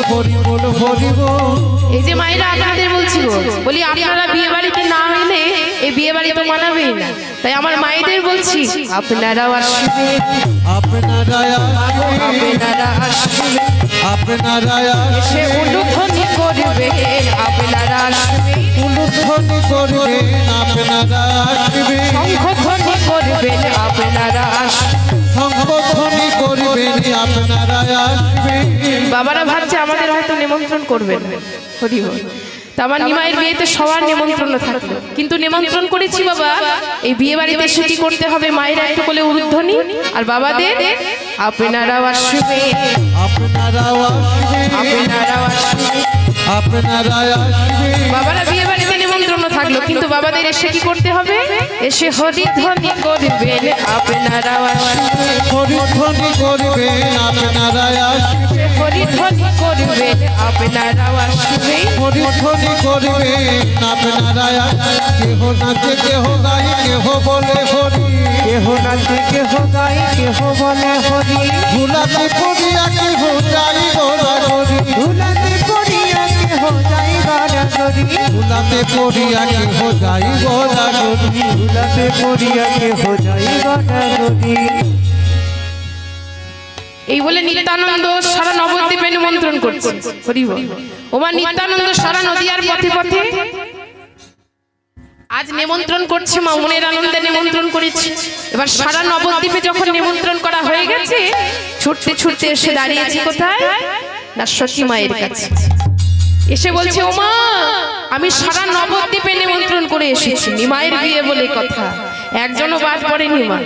হরি বল হরি বল। এই যে মায়েরা আপনাদের বলছি গো, বলি আপনারা বিয়ে বাড়িতে না এলে এই বিয়ে বাড়ি তো মানাবেই না। তাই আমার মায়েদের বলছি আপনারাও আসবেন, আপনারা আসবেন, আপনারা এসে উলুধ্বনি করবেন, আপনারা আসবেন, উলুধ্বনি করবেন, আপনারা আসবেন, শঙ্খধ্বনি করবেন, আপনারা আসবেন, শঙ্খধ্বনি করবেন, আপনারা আসবেন। বাবারা ভাবছে আমাদের হয়তো নিমন্ত্রণ করবেন, হরি বল। তা আমার নিমাইয়ের বিয়েতে সবার নিমন্ত্রণ থাকলো, কিন্তু নিমন্ত্রণ করেছি বাবা এই বিয়ে বাড়িতে এসে কি করতে হবে, মায়েরা একটু বলে উলুধ্বনি, আর বাবাদের আপনারাও আসবেন, আপনারাও আসবেন, আপনারাও আসবেন। আপনারা আসবেন। বাবারা বিয়ে বাড়িতে নিমন্ত্রণ থাকলো, কিন্তু বাবাদের এসে কি করতে হবে, এসে হরিধ্বনি করবেন, আপনারাও আসবেন, হরিধ্বনি করবেন, আপনারা আসবেন, হরিধ্বনি করবেন, আপনারাও আসবেন, হরিধ্বনি করবেন, আপনারা আসবেন। কেহ নাচে কেহ গাই কেহ বলে হরি, কেহ নাচে কেহ গাই কেহ বলে হরি, ধুলাতে পড়িয়া কেহ যাই গড়াগড়ি, ধুলাতে পড়িয়া কেহ যাই গড়াগড়ি, ধুলাতে পড়িয়া কেহ যাই গড়াগড়ি। ধুলাতে পড়িয়া কেহ যাই গড়াগড়ি। এই বলে নিত্যানন্দ সারা নবদ্বীপে নিমন্ত্রণ করছে, হরি বল। ওমা নিত্যানন্দ সারা নদীয়ার পথে পথে আজ নিমন্ত্রণ করছে, মা মনের আনন্দে নিমন্ত্রণ করেছে। এবার সারা নবদ্বীপে যখন নিমন্ত্রণ করা হয়ে গেছে, ছুটতে ছুটতে এসে দাঁড়িয়েছি কোথায় না সতী মায়ের কাছে। এসে বলছে ওমা আমি সারা নবদ্বীপে নিমন্ত্রণ করে এসেছি, নিমাইয়ের বিয়ে বলে কথা, একজনও বাদ পড়েনি মা।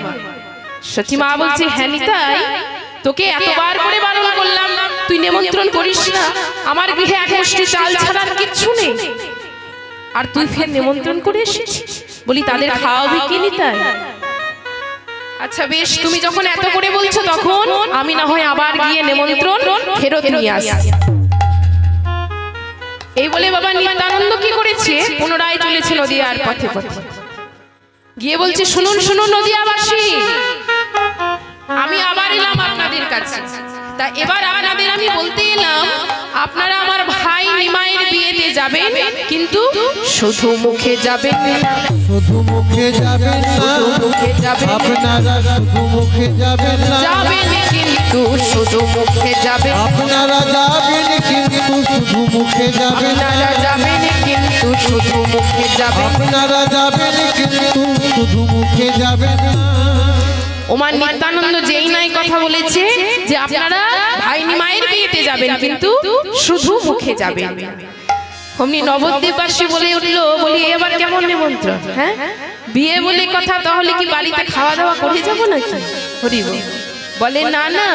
সতী মা বলছে হ্যাঁ নিতাই, তোকে এতবার করে বারণ করলাম তুই নিমন্ত্রণ করিস না, আমার গৃহে এক মুষ্টি চাল ছাড়ার কিচ্ছু নেই, আর তুই ফের নিমন্ত্রণ করে এসেছিস, বলি তাদের খাওয়াবি কি নিতাই? আচ্ছা বেশ, তুমি যখন এত করে বলছো তখন আমি না হয় আবার গিয়ে নিমন্ত্রণ ফেরত নিয়ে আসি। এই বলে বাবা নিত্যানন্দ কি করেছে, পুনরায় চলেছে নদীয়ার পথে পথে, গিয়ে বলছে শুনুন শুনুন নদীয়াবাসী, আমি আবার এলাম আপনাদের কাছে। তা এবার আপনাদের আমি বলতে এলাম, আপনারা আমার ভাই নিমাইয়ের বিয়েতে যাবেন, কিন্তু শুধু মুখে যাবেন না, শুধু মুখে যাবেন না, মুখে যাবেন, আপনারা শুধু মুখে যাবেন না, যাবেন কিন্তু শুধু মুখে যাবেন, আপনারা যাবেন কিন্তু শুধু মুখে যাবেন না, আপনারা যাবেন কিন্তু শুধু মুখে যাবেন। আপনারা যাবেন কিন্তু শুধু মুখে যাবেন না। ওমা নিত্যানন্দ যেই নাই কথা বলেছে যে আপনারা ভাই নিমাইয়ের বিয়েতে যাবেন কিন্তু শুধু মুখে যাবেন, অমনি নবদ্বীপবাসী বলে উঠলো, বলি এবার কেমন নিমন্ত্রণ, হ্যাঁ বিয়ে বলে কথা, তাহলে কি বাড়িতে খাওয়া দাওয়া করে যাবো নাকি? হরি বল। বলে না না,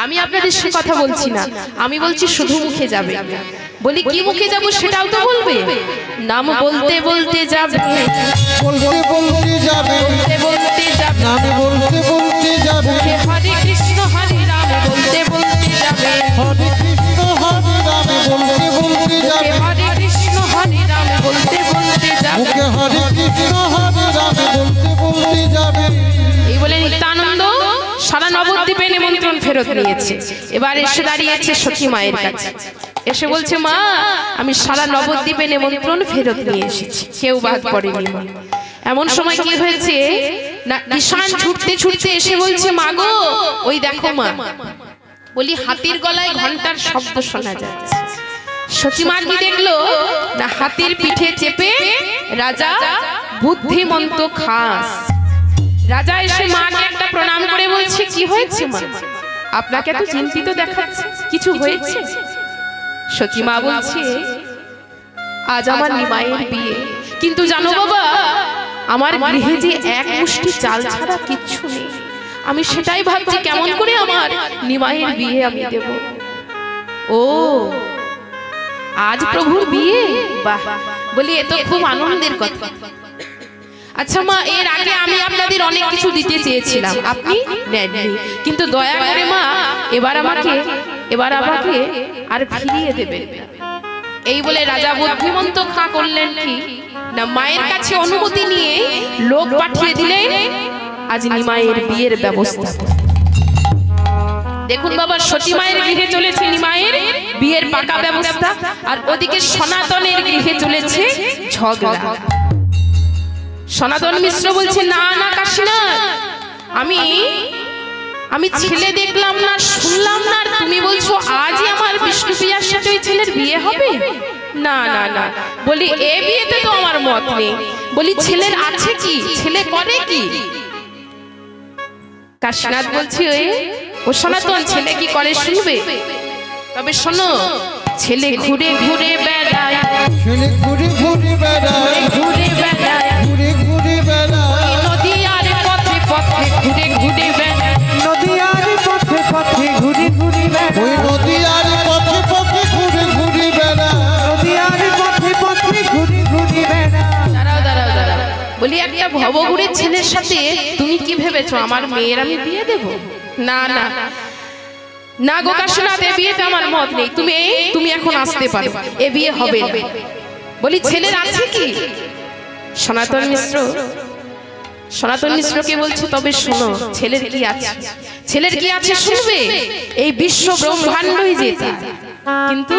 আমি আপনাদের সে কথা বলছি না, আমি বলছি শুধু মুখে যাবে। বলি কি মুখে যাব সেটাও তো বলবে, নাম বলতে বলতে যাবে, বলতে বলতে যাবে, বলতে বলতে যাবে, নাম বলতে বলতে যাবে, হরে কৃষ্ণ হরে রাম বলতে বলতে যাবে, হরে কৃষ্ণ হরে রাম বলতে বলতে যাবে, হরে কৃষ্ণ হরে রাম বলতে বলতে যাবে, মুখে হরে কৃষ্ণ হরে রাম বলতে বলতে যাবে। এই বলে নিত্যানন্দ সারা নবদ্বীপে নিমন্ত্রণ ফেরত নিয়েছে। এবার এসে দাঁড়িয়েছে সতী মায়ের কাছে, এসে বলছে মা আমি সারা নবদ্বীপে নিমন্ত্রণ ফেরত নিয়ে এসেছি, কেউ বাদ পড়েনি মা। এমন সময় কি হয়েছে না, ঈশান ছুটতে ছুটতে এসে বলছে মা গো ওই দেখো মা, বলি হাতির গলায় ঘন্টার শব্দ শোনা যাচ্ছে। সতী মা কি দেখলো না, হাতির পিঠে চেপে রাজা বুদ্ধিমন্ত খাস। রাজা এসে মাকে একটা প্রণাম করে বলছে কি হয়েছে মা, আপনাকে এত চিন্তিত দেখাচ্ছে, কিছু হয়েছে? সতী মা বলছে আজ আমার নিমাইয়ের বিয়ে, কিন্তু জানো বাবা আমার গৃহে যে এক মুষ্টি চাল ছাড়া কিচ্ছু নেই, আমি সেটাই ভাবছি কেমন করে আমার নিমাইয়ের বিয়ে আমি দেব। ও আজ প্রভুর বিয়ে, বাহ, বলি এ তো খুব আনন্দের কথা। আচ্ছা মা এর আগে আমি আপনাদের অনেক কিছু দিতে চেয়েছিলাম, আপনি নেননি, কিন্তু দয়া করে মা এবার আমাকে আর ফিরিয়ে দেবেন। এই বলে রাজা বুদ্ধিমন্ত খা করলেন কি না, মায়ের কাছে অনুমতি নিয়ে লোক পাঠিয়ে দিলেন আজ নিমাইয়ের বিয়ের ব্যবস্থা। দেখুন বাবা, সতী মায়ের গৃহে চলেছে নিমায়ের বিয়ের পাকা ব্যবস্থা, আর ওদিকে সনাতনের গৃহে চলেছে ঝগড়া। সনাতন মিশ্র বলছে, না না কাশীনাথ, আমি ছেলে দেখলাম না, শুনলাম না, আর তুমি বলছো আজই আমার বিষ্ণুপ্রিয়ার সাথে ওই ছেলের বিয়ে হবে? না না না, বলি এ বিয়েতে তো আমার মত নেই। বলি ছেলের আছে কি, ছেলে করে কি? কাশীনাথ বলছি, ও সনাতন, ছেলে কি করে শুনবে? তবে শোনো, ছেলে ঘুরে ঘুরে বেড়ায়, ছেলে ঘুরে ঘুরে বেড়ায়, ঘুরে বেড়ায়, ঘুরে ঘুরে বেড়ায়, নদী আর পথে পথে ঘুরে ঘুরে বেড়ায়, নদিয়ার পথে পথে ঘুরি ঘুরি বেড়ায়, ওই নদী আর পথে পথে ঘুরে ঘুরে বেড়ায়, নদিয়ার পথে পথে ঘুরি ঘুরি বেড়ায়। দাঁড়াও দাঁড়াও দাঁড়াও, বলি একটা ভবঘুরের ছেলের সাথে তুমি কি ভেবেছো আমার মেয়ের আমি বিয়ে দেব? না না না গো কাশীনাথ, এ বিয়েতে আমার মত নেই। তুমি এখন আসতে পারো, এ বিয়ে হবে না। বলি ছেলের আছে কি? সনাতন মিশ্রকে বলছে, তবে শোনো, ছেলের কি আছে, ছেলের কি আছে শুনবে? এই বিশ্ব ব্রহ্মাণ্ডই যে তার, কিন্তু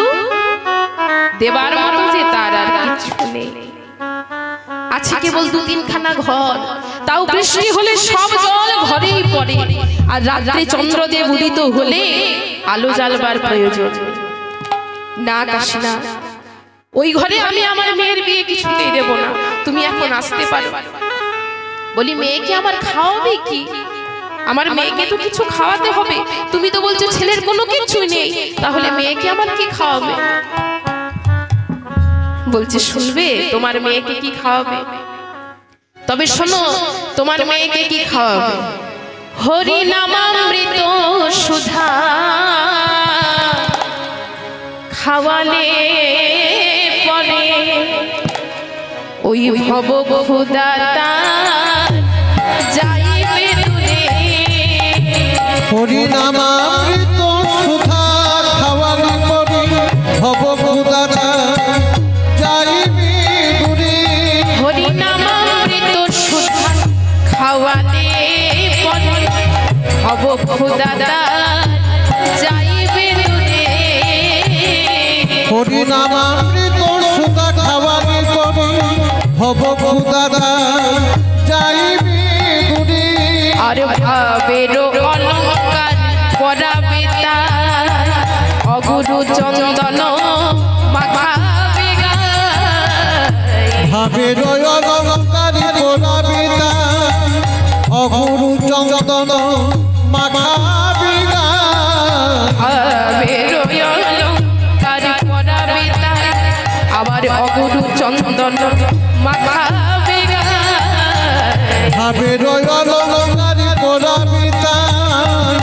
দেবার মতো যে তার আর কিছু নেই। আছে কেবল 2-3খানা ঘর, তাও বৃষ্টি হলে সব জল ঘরেই পড়ে, আর রাত্রে চন্দ্রদেব উদিত হলে আলো জ্বালবার প্রয়োজন না। কাশীনাথ, ওই ঘরে আমি আমার মেয়ের বিয়ে কিছুতেই দেব না, তুমি এখন আসতে পারো। বলি মেয়েকে আমার খাওয়াবে কি? আমার মেয়েকে তো কিছু খাওয়াতে হবে। তুমি তো বলছো ছেলের কোনো কিছুই নেই, তাহলে মেয়েকে আমার কি খাওয়াবে? বলছে, শুনবে তোমার মেয়েকে কি খাওয়াবে? তবে শোনো, তোমার মেয়েকে কি খাওয়াবে? হরি নামামৃত সুধা খাওয়ালে পরে ওই ভব ক্ষুধাতা যাইবে দূরে। হরিনামামৃত সুধা খাওয়ালি পরি ভব ক্ষুধাতা যাইবে দূরে। হরিনামামৃত সুধা খাওয়ালে পরে ভব ক্ষুধাতা যাইবে দূরে। হরিনামামৃত সুধা খাওয়ালি পরি ভব ক্ষুধাতা যাইবে দূরে। আর ভাবের অলঙ্কার পরাবে তার অগুরু চন্দন মাখাবে গায়ে। ভাবের অলঙ্কারি পরাবে তার অগুরু চন্দন মাখাবে গায়ে। ভাবের অলঙ্কার পরাবে তার আবার অগুরু চন্দন মাখাবে গায়ে। ভাবের অলঙ্কারি পরাবে তার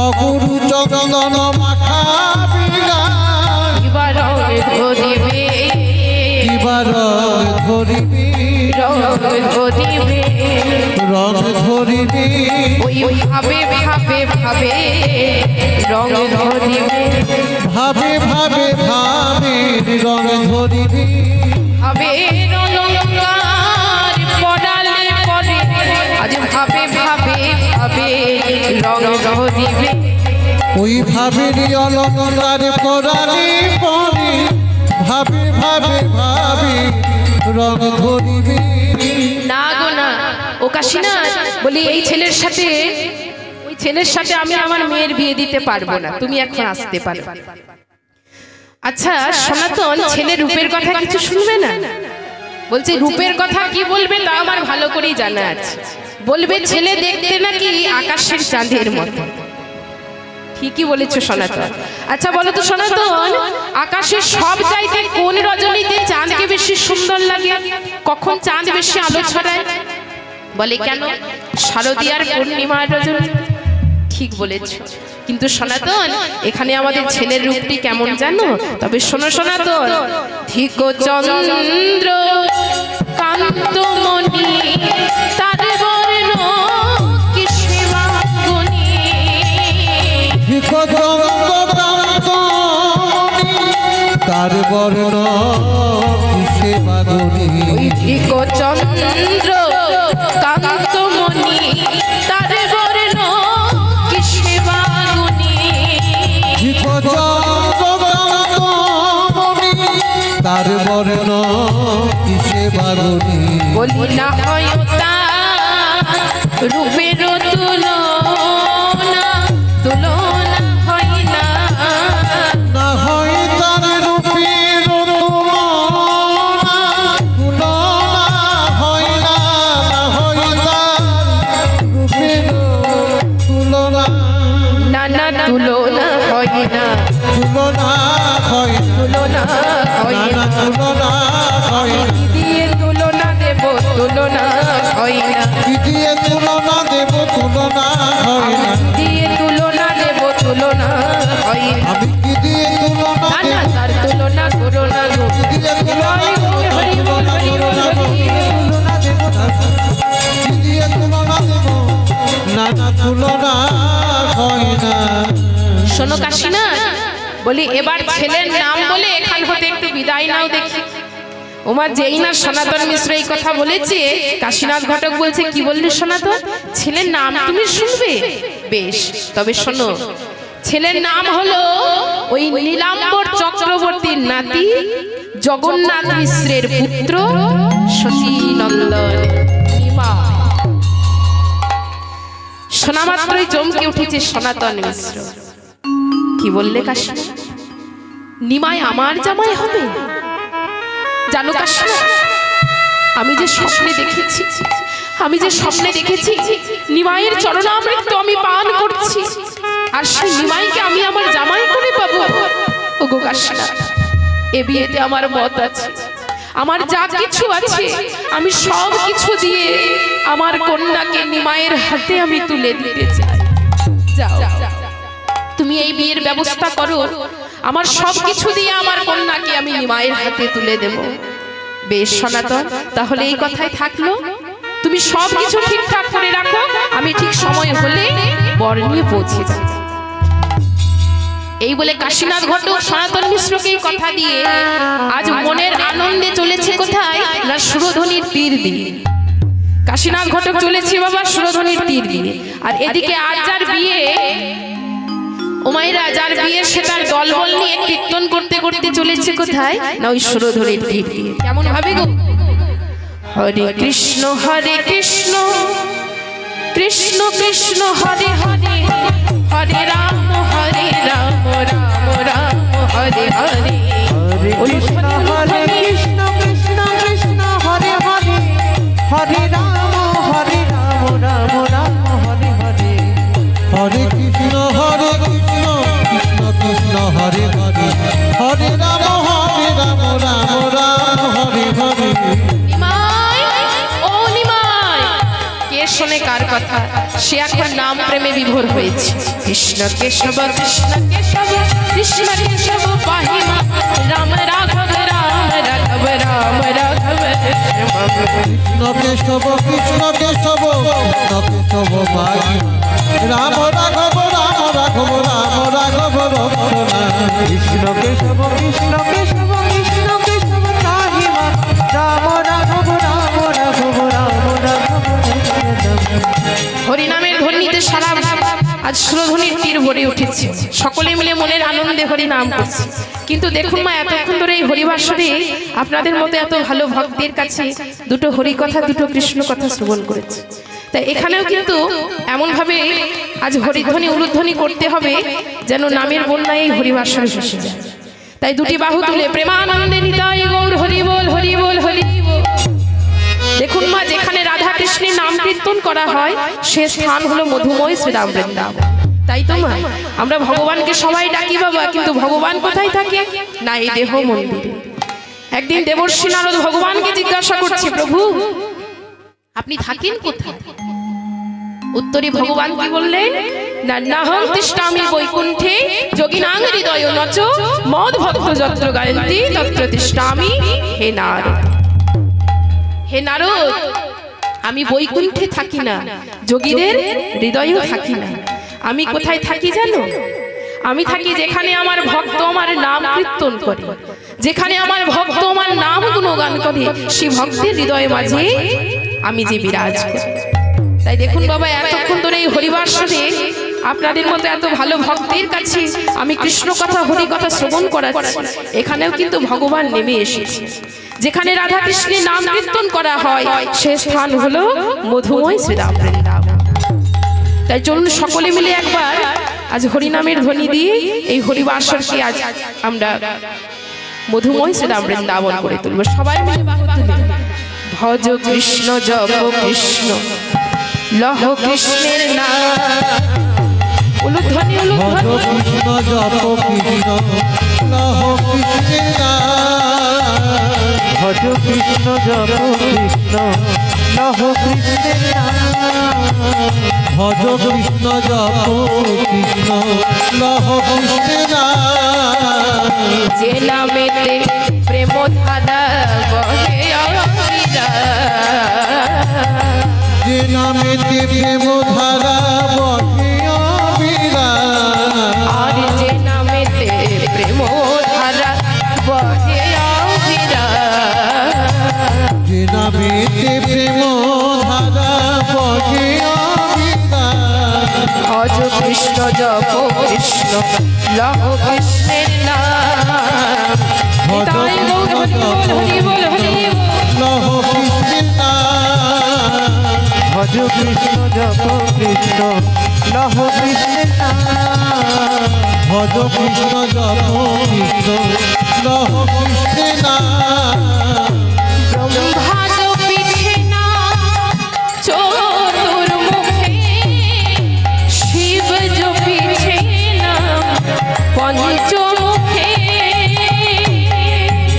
অগুরু চন্দন মাখাবে গায়ে। এবার ধরিবে এবার ধরিবে রং ধরিবে রং ধরিবে ওই ভাবে ভাবে ভাবে রং ধরিবে ভাবে ভাবে ভাবে রং ধরিবে। ভাবে অলঙ্কার পড়ালে পরে আজ ভাবে ভাবে ভাবে রং ধরিবে। ওই ভাবেরই অলঙ্কার পরালে পরে ভাবে ভাবে ভাবে রং ধরিবে। না গো না, ও কাশীনাথ, বলি এই ছেলের সাথে ওই ছেলের সাথে আমি আমার মেয়ের বিয়ে দিতে পারবো না, তুমি এখন আসতে পারো। আচ্ছা সনাতন, ছেলে রূপের কথা কিছু শুনবে না? বলছে রূপের কথা কি বলবে তা আমার ভালো করেই জানা আছে। বলবে ছেলে দেখতে নাকি আকাশের চাঁদের মতো। ঠিকই বলেছো সনাতন। আচ্ছা বলো তো সনাতন, আকাশের সব চাইতে কোন রজনীতে চাঁদকে বেশি সুন্দর লাগে? কখন চাঁদ বেশি আলো ছড়ায়? বলে কেন? শারদীয়ার পূর্ণিমার রজনী। ঠিক বলেছো, কিন্তু সনাতন এখানে আমাদের ছেলের রূপটি কেমন জানো? তবে শোনো সনাতন, ঠিক চন্দ্র কান্তমণি তার বর্ণ কি সেবা গুণী। তার বর্ণ কিসে বাগুনি। ঠিক চন্দ্র কান্তমণি তার বর্ণ কি সেবা গুণী। তার বর্ণ কিসে বাগুনি বলি না হয় তার রূপের তুলনা তুলনা হয় না না হয় তার রূপের তুলনা তুলনা হয় না না হয় তার রূপের তুলনা না না তুলনা হয় না তুলনা হয় তুলনা হয় না না তুলনা হয় কি দিয়ে তুলনা দেব তুলনা হয় না কি দিয়ে তুলনা দেব তুলনা হয় না দিয়ে তুলনা দেব তুলনা হয় না আমি কি দিয়ে তুলনা না না দেব তার তুলনা করো না গো কি দিয়ে তুলনা দেব হরি বল হরি বল হরি কি দিয়ে তুলনা দেব না না তুলনা হয় না শোনো কাশিনা বলি এবার ছেলের নাম বলে এখান হতে একটু বিদায় নাও দেখি ওমা যেই না সনাতন মিশ্র এই কথা বলেছে কাশীনাথ ঘটক বলছে কি বললি সনাতন ছেলের নাম তুমি শুনবে বেশ তবে শোনো ছেলের নাম হলো ওই নীলাম্বর চক্রবর্তীর নাতি জগন্নাথ মিশ্রের পুত্র শশীনন্দন নিমাই। শোনা মাত্রই চমকে উঠেছে সনাতন মিশ্র কি বললে কাশী নিমাই আমার জামাই হবে জানো কাশী আমি যে স্বপ্নে দেখেছি নিমাইয়ের চরণামৃত আমি পান করছি আর সেই নিমাইকে আমি আমার জামাই করে পাবো ওগো কাশী এ বিয়েতে আমার মত আছে আমার যা কিছু আছে আমি সব কিছু দিয়ে আমার কন্যাকে নিমাইয়ের হাতে আমি তুলে দিতে চাই যাও তুমি এই বিয়ের ব্যবস্থা করো আমার সব কিছু দিয়ে আমার কন্যাকে আমি নিমাইয়ের হাতে তুলে দেব বেশ সনাতন তাহলে এই কথাই থাকলো তুমি সব কিছু ঠিকঠাক করে রাখো আমি ঠিক সময় হলে বর নিয়ে পৌঁছে যাব এই বলে কাশীনাথ ঘটক সনাতন মিশ্রকে কথা দিয়ে আজ মনের আনন্দে চলেছে কোথায় না সুরধ্বনির তীর দিয়ে কাশীনাথ ঘটক চলেছে বাবা সুরধ্বনির তীর দিয়ে আর এদিকে আজ যার বিয়ে ওমাইরা যার বিয়ে সে তার দলবল নিয়ে কীর্তন করতে করতে চলেছে কোথায় না ওই সুরধ্বনির তীর দিয়ে কেমন ভাবে গো হরে কৃষ্ণ কৃষ্ণ কৃষ্ণ হরে হরে হরে রাম রাম রাম হরে হরে হরে কৃষ্ণ কৃষ্ণ কৃষ্ণ হরে হরে হরে রাম রাম রাম হরে হরে হরে কৃষ্ণ কৃষ্ণ কৃষ্ণ হরে হরে হরে রাম রাম রাম হরে হরে নিমাই ও নিমাই কে শোনে কার কথা সে এখন নাম প্রেমে বিভোর হয়েছে কৃষ্ণ কেশব কৃষ্ণ কেশব কৃষ্ণ কেশব পাহিমা রাম রাঘব রাম রাঘব রাম রাঘব কৃষ্ণ কেশব কৃষ্ণ কেশব কৃষ্ণ কেশব পাহি রাম রাঘব রাম রাঘব রাম রাঘব রক্ষণা কৃষ্ণ কেশব কৃষ্ণ কেশব কৃষ্ণ কেশব তাহিমা রাম রাঘব রাম রাঘব রাম রাঘব হরিনামের ধ্বনিতে সারা আজ সুরধ্বনির তীর ভরে উঠেছে সকলে মিলে মনের আনন্দে হরিনাম করছে কিন্তু দেখুন মা এতক্ষণ ধরে এই হরিবাসরে আপনাদের মতো এত ভালো ভক্তের কাছে দুটো হরি কথা দুটো কৃষ্ণ কথা শ্রবণ করেছে তাই এখানেও কিন্তু এমন ভাবে আজ হরিধ্বনি উলুধ্বনি করতে হবে যেন নামের বন্যায় এই হরিবাসরে ভেসে যায় তাই দুটি বাহু তুলে প্রেমানন্দে নিতাই গৌর হরি বল হরি বল হরি বল। দেখুন মা যেখানে রাধা কৃষ্ণের নাম কীর্তন করা হয় সে স্থান হলো মধুময় শ্রীরাম বৃন্দাবন তাই তো মা আমরা ভগবানকে সবাই ডাকি বাবা কিন্তু ভগবান কোথায় থাকে না এই দেহ মন্দিরে একদিন দেবর্ষি নারদ ভগবানকে জিজ্ঞাসা করছে প্রভু আপনি থাকেন কোথায় উত্তরে ভগবান কি বললেন না নাহং তিষ্ঠামি বৈকুণ্ঠে যোগিনাং হৃদয় নচ মদ ভক্ত যত্র গায়ন্তি তত্র তিষ্ঠামি হে নারদ হে নারদ আমি বৈকুণ্ঠে থাকি না যোগীদের হৃদয়েও থাকি না আমি কোথায় থাকি জানো আমি থাকি যেখানে আমার ভক্ত আমার নাম কীর্তন করে যেখানে আমার ভক্ত আমার নাম গুণগান করে সেই ভক্তের হৃদয়ে মাঝে আমি যে বিরাজ করি তাই দেখুন বাবা এতক্ষণ ধরে এই হরিবাসরে আপনাদের মতো এত ভালো ভক্তের কাছে আমি কৃষ্ণ কথা হরি কথা শ্রবণ করাচ্ছি, এখানেও কিন্তু ভগবান নেমে এসেছে। যেখানে রাধা কৃষ্ণের নাম কীর্তন করা হয় সে স্থান হলো মধুময় শ্রীরাম বৃন্দাবন। তাই চলুন সকলে মিলে একবার আজ হরিনামের ধ্বনি দিয়ে এই হরিবাসরকে আজ আমরা মধুময় শ্রীরাম বৃন্দাবন করে তুলব। সবাই মিলে বাহু তুলে ভজ কৃষ্ণ জপ কৃষ্ণ লহ কৃষ্ণের নাম। উলুধ্বনি ভজ কৃষ্ণ জপ কৃষ্ণ লহ কৃষ্ণের নাম। ভজ কৃষ্ণ জপ কৃষ্ণ লহ কৃষ্ণের নাম। ভজ কৃষ্ণ জপ কৃষ্ণ লহ কৃষ্ণের নাম। যে নামেতে প্রেম ধারা বহে অবিরাম, যে নামেতে প্রেম ধারা বহে অবিরাম। আর যে নামেতে প্রেম ধারা বহে অবিরাম, যে নামেতে প্রেম ধারা বহে অবিরাম। ভজ কৃষ্ণ জপ কৃষ্ণ লহ কৃষ্ণের নাম। ভজ নিতাই গৌর হরি বল হরি বল। লহ কৃষ্ণের নাম। ভজ কৃষ্ণ জপ কৃষ্ণ লহ কৃষ্ণের নাম। ভজ কৃষ্ণ জপ কৃষ্ণ লহ কৃষ্ণের নাম। ব্রহ্মা জপিছে না চতুর্মুখে, শিব জপিছে না পঞ্চমুখে।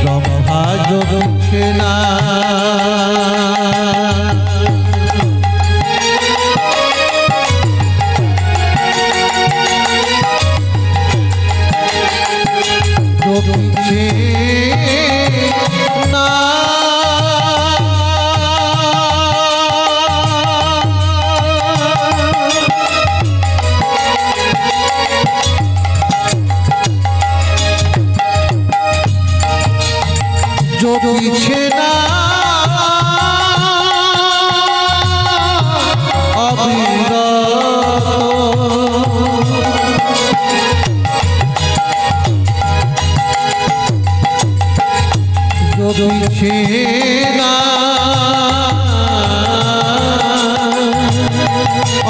ব্রহ্মা জপিছে না জপিছে না জপিছে না অবিরত। জপিছে না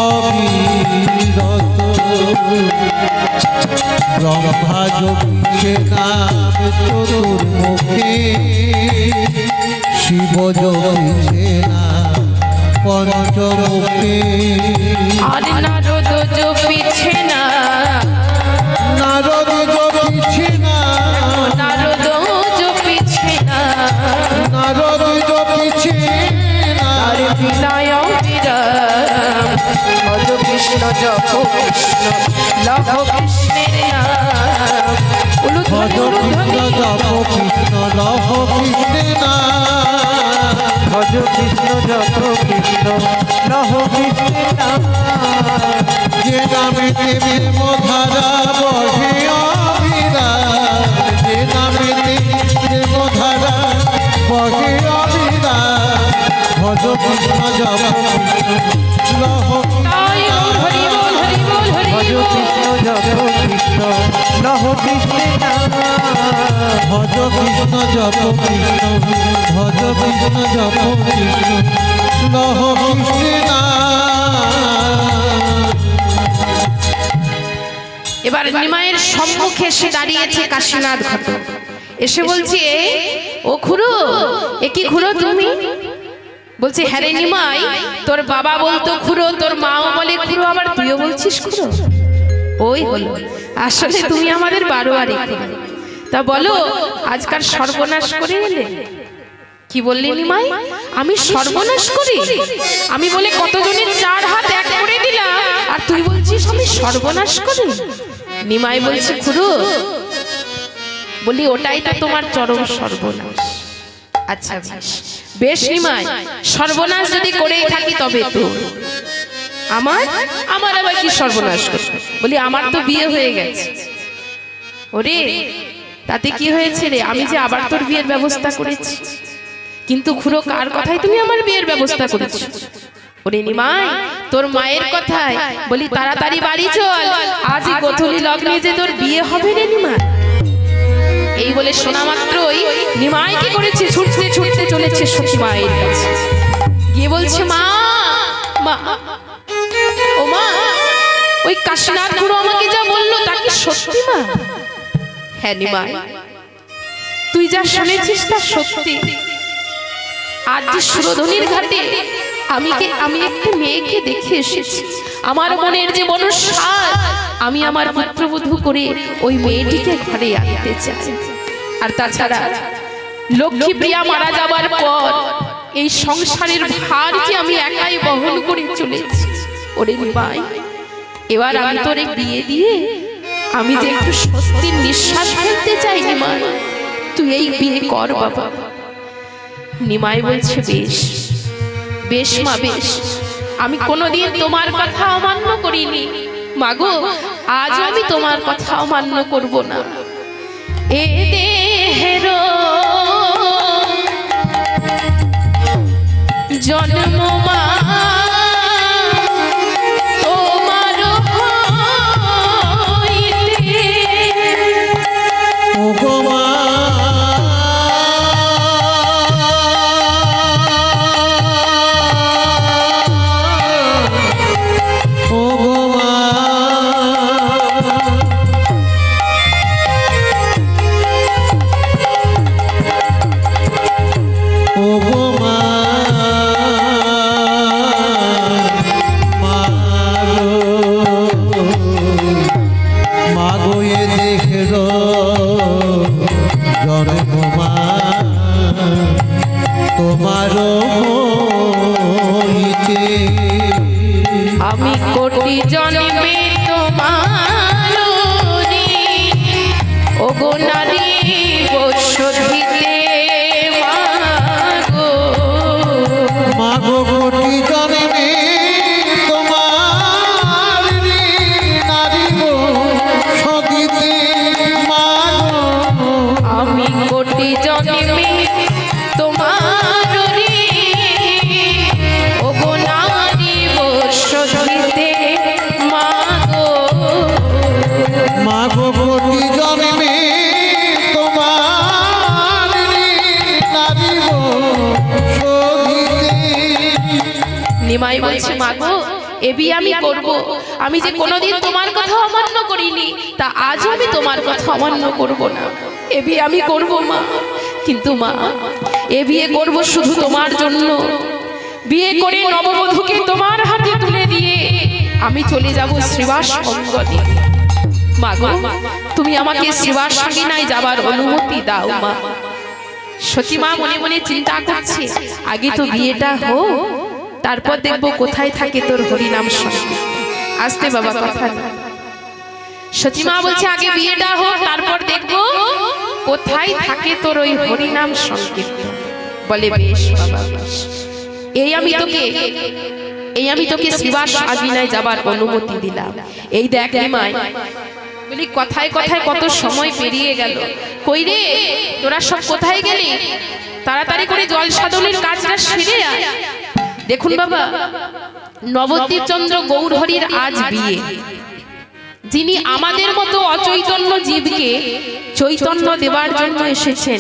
অবিরত। ব্রহ্মা জপিছে নাম চতুর্মুখে, শিব জপিছে না পঞ্চমুখে। আর নারদ জপিছে না, নারদ জপিছে না, নারদ জপিছে না, নারদ জপিছে না। আর বিনয় বিরাম। ভজ কৃষ্ণ জপ কৃষ্ণ লহ কৃষ্ণের নাম। ভজ কৃষ্ণ জপ কৃষ্ণ লহ কৃষ্ণের নাম। ভজ কৃষ্ণ জপ কৃষ্ণ লহ কৃষ্ণের নাম। যে নামেতে প্রেম ধারা বহে অবিরাম। যে নামেতে প্রেম ধারা বহে অবিরাম। ভজ কৃষ্ণ জপ কৃষ্ণ লহ তাই গৌর হরি বল হরি বল হরি ভজ বল। কৃষ্ণ জপ কৃষ্ণ লহ কৃষ্ণের নাম। ভজ কৃষ্ণ জপ কৃষ্ণ ভজ কৃষ্ণ জপ কৃষ্ণ লহ কৃষ্ণের নাম। এবার নিমাইয়ের সম্মুখে এসে দাঁড়িয়েছে কাশীনাথ ঘটক। এসে বলছে, ও খুড়ো, এ কি খুড়ো তুমি? বলছে, হ্যাঁ রে নিমাই, তোর বাবা বলতো খুড়ো, তোর মাও বলে খুড়ো, আবার তুইও বলছিস খুড়ো। ওই হলো, আসলে তুমি আমাদের বারোয়ারি খুড়ো। তা বলো, আজকাল সর্বনাশ করে এলে। কি বললি নিমাই? আমি সর্বনাশ করি? আমি বলে কতজনের 4 হাত এক করে দিলাম, আর তুই বলছিস আমি সর্বনাশ করি? নিমাই বলছে, খুড়ো, বলি ওটাই তো তোমার চরম সর্বনাশ। আচ্ছা বেশ, বেশ নিমাই, সর্বনাশ যদি করেই থাকি তবে তো আমার আবার কি সর্বনাশ করবে? বলি আমার তো বিয়ে হয়ে গেছে। ওরে, তাতে কি হয়েছে রে? আমি যে আবার তোর বিয়ের ব্যবস্থা করেছি। কিন্তু খুড়ো, কার কথাই তুমি আমার বিয়ের ব্যবস্থা করেছো? ওরে নিমাই, তোর মায়ের কথায় বলি তাড়াতাড়ি বাড়ি চল, আজই গোধূলি লগ্নে যে তোর বিয়ে হবে রে নিমাই। এই বলে শোনা মাত্রই নিমাই কি করেছে, ছুটতে ছুটতে চলেছে সখী মায়ের কাছে, গিয়ে বলছে মা, মা, ও মা, ওই কাশীনাথ গুরু আমাকে যা বললো তা কি সত্যি মা? হ্যাঁ নিমাই, তুই যা শুনেছিস তা সত্যি। আজ যে সুরধনির ঘাটে আমি একটু মেয়েকে দেখে এসেছি, আমার মনের যে মনস্কার, আমি আমার পুত্রবধূ করে ওই মেয়েটিকে ঘরে আনতে চাই। আর তাছাড়া লক্ষ্মী প্রিয়া মারা যাবার পর এই সংসারের ভার যে আমি একাই বহন করে চলেছি। ওরে নিমাই, এবার আমি তোরে বিয়ে দিয়ে আমি যে একটু স্বস্তির নিঃশ্বাস ফেলতে চাই নিমাই, তুই এই বিয়ে কর বাবা। নিমাই বলছে বেশ বেশ মা বেশ, আমি কোনোদিন তোমার কথা অমান্য করিনি মাগো, আজ আমি তোমার কথা অমান্য করব না। এ দেহের জন্ম মা তোমার হইতে, ওগো মা, ওগো মা, ওগো মা, মাগো এ দেখর জন্ম মা তোমার হইতে, আমি কোটি জন্মে তোমার ওগো নারী বসধিতে মাগো, মাগো কোটি জন্মে তোমার নারী গো সদিতে মাগো, আমি কোটি জন্মে তোমার ওগো নারী বসধিতে মাগো, মাগো কোটি জন্মে তোমার নারী গো সদিতে। নিমাই বলছে মাগো, এ বিয়ে আমি করব, আমি যে কোনোদিন তোমার কথা অমান্য করিনি, তা আজ আমি তোমার কথা অমান্য করব না, এ বিয়ে আমি করব মা। কিন্তু মা, এ বিয়ে করব শুধু তোমার জন্য, বিয়ে করে নববধূকে তোমার হাতে তুলে দিয়ে আমি চলে যাব শ্রীবাস অঙ্গনে। মাগো, তুমি আমাকে শ্রীবাস সঙ্গিনায় যাবার অনুমতি দাও মা। সতী মা মনে মনে চিন্তা করছে, আগে তো বিয়েটা হোক, তারপর দেখবো কোথায় থাকে তোর হরিনাম সঙ্গীত। আসতে বাবা কথা না। সতী মা বলছে আগে বিয়েটা হোক, তারপর দেখবো কোথায় থাকে তোর ওই হরিনাম সঙ্গীত। বলে বেশ বাবা বেশ, এই আমি তোকে শ্রীবাস আগিনায় যাবার অনুমতি দিলাম। এই দেখ নিমাই, বলি কথায় কথায় কত সময় পেরিয়ে গেল, কই রে তোরা সব কোথায় গেলি? তাড়াতাড়ি করে জল সাধনের কাজটা সেরে আয়। দেখুন বাবা, নবদ্বীপ চন্দ্র গৌরহরির আজ বিয়ে, যিনি আমাদের মতো অচৈতন্য জীবকে চৈতন্য দেবার জন্য এসেছেন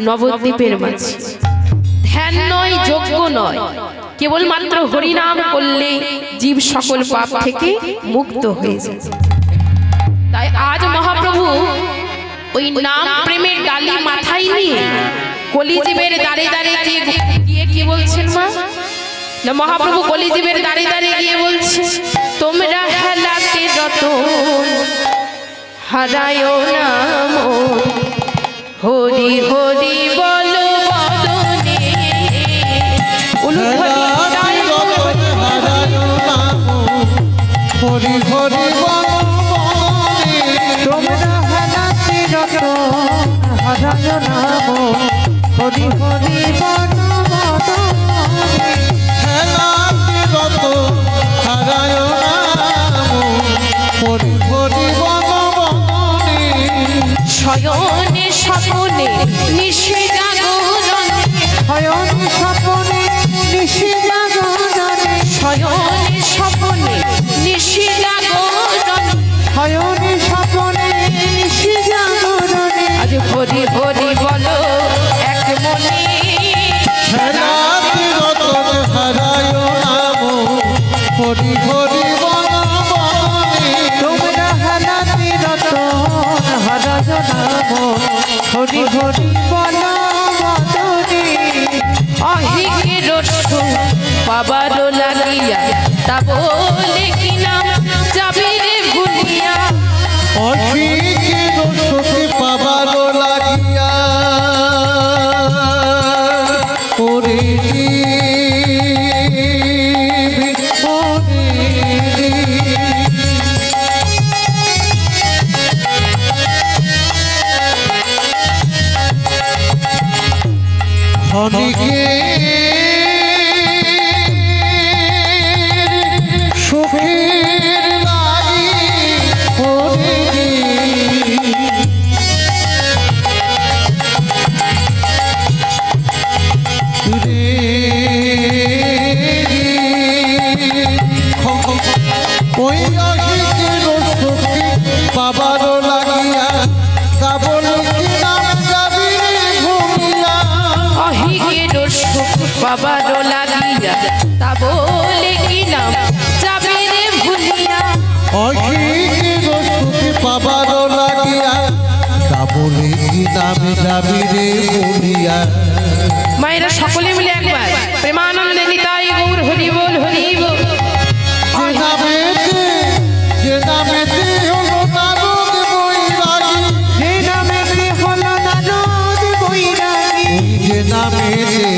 নবদ্বীপের মাঝে। ধ্যান নয়, যজ্ঞ নয়, কেবলমাত্র হরিনাম করলে জীব সকল পাপ থেকে মুক্ত হয়ে যায়। তাই আজ মহাপ্রভু ওই নাম প্রেমের ডালি মাথায় নিয়ে কলিজীবের দাঁড়ে দাঁড়ে গিয়ে কি বলছেন মা? না মহাপ্রভু কলিজীবের দাঁড়ে দাঁড়িয়ে গিয়ে বলছে, তোমরা হেলাতে রতন হারায় নাম, হরি হরি বলো বদনে, হরি হরি তোমরা হেলাতে রতন হারায় নাম, হরি হরি বলো বদনে, হেলাতে রত হারায় নাম, হরি হরি বনবনে, শয়নে স্বপনে নিশে জাগরণে, শয়ন স্বপনে নিশি জাগরণে, শয়নে স্বপনে নিশি জাগরণ শয়নে স্বপনে নিশি জাগরণে আজ হরি হরি বলো এক মনে রাতি রতন হারায় নাম হরি হরি বনবনে তোমরা হারাতে রতন হারাজ নাম হরি হরি বল বদনে অহিকে রসু বাবার লাগিয়া তা বলে কি নাম যাবি রে ভুলিয়া অখিকে রসকে পাবার লাগিয়া ওরে ক্ষণিকে সুখের লাগি ওরে ওই অহিকের সুখে পাবার লাগিয়া কাবল কি নাম যাবি রে ভুলিয়া অহিকে রসু বাবার লাগিয়া তা বলে কি নাম যাবি রে ভুলিয়া অহিকের সুখে পাবার লাগিয়া কাবলে কি নাম যাবি রে ভুলিয়া মায়েরা সকলে মিলে একবার প্রেমানন্দে নিতাই গৌর হরি বল হরি বল যে নামেতে হলো নারদ বৈরাগী যে নামেতে হলো নারদ বৈরাগী যে নামেতে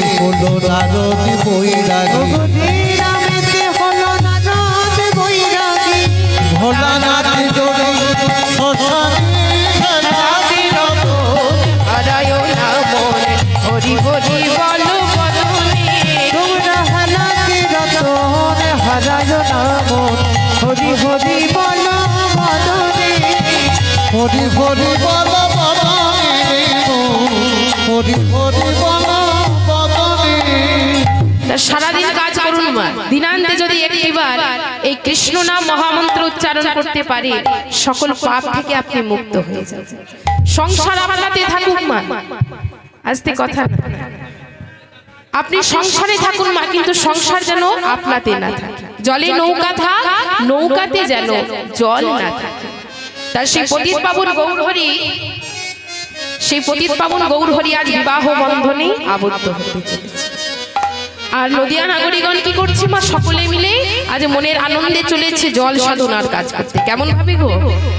হলো নারদ বৈরাগী যে নামেতে হলো নারদ বৈরাগী ভোলানাথ জোরে শ্মশানে রাতি রত হারায় না মন হরি হরি বল বদনে তোমরা হারাতে রতন হারায় নাম হরি হরি বল বদনে হরি হরি বল বদনে হরি হরি বল বদনে তা সারাদিন কাজ করুন মা দিনান্তে যদি একটিবার এই কৃষ্ণ নাম মহামন্ত্র উচ্চারণ করতে পারে সকল পাপ থেকে আপনি মুক্ত হয়ে যাবেন সংসার আপনাতে থাকুক মা আজকে কথা না। আপনি সংসারে থাকুন মা কিন্তু সংসার যেন আপনাতে না থাকে জলে নৌকা থাক নৌকাতে যেন জল না থাকে তার সেই পতিত পাবন গৌরহরি সেই পতিত পাবন গৌরহরি আজ বিবাহ বন্ধনে আবদ্ধ হতে চলেছে আর নদিয়া নাগরিকগণ কি করছে মা সকলে মিলে আজ মনের আনন্দে চলেছে জল সাধনার কাজ করতে কেমন ভাবে গো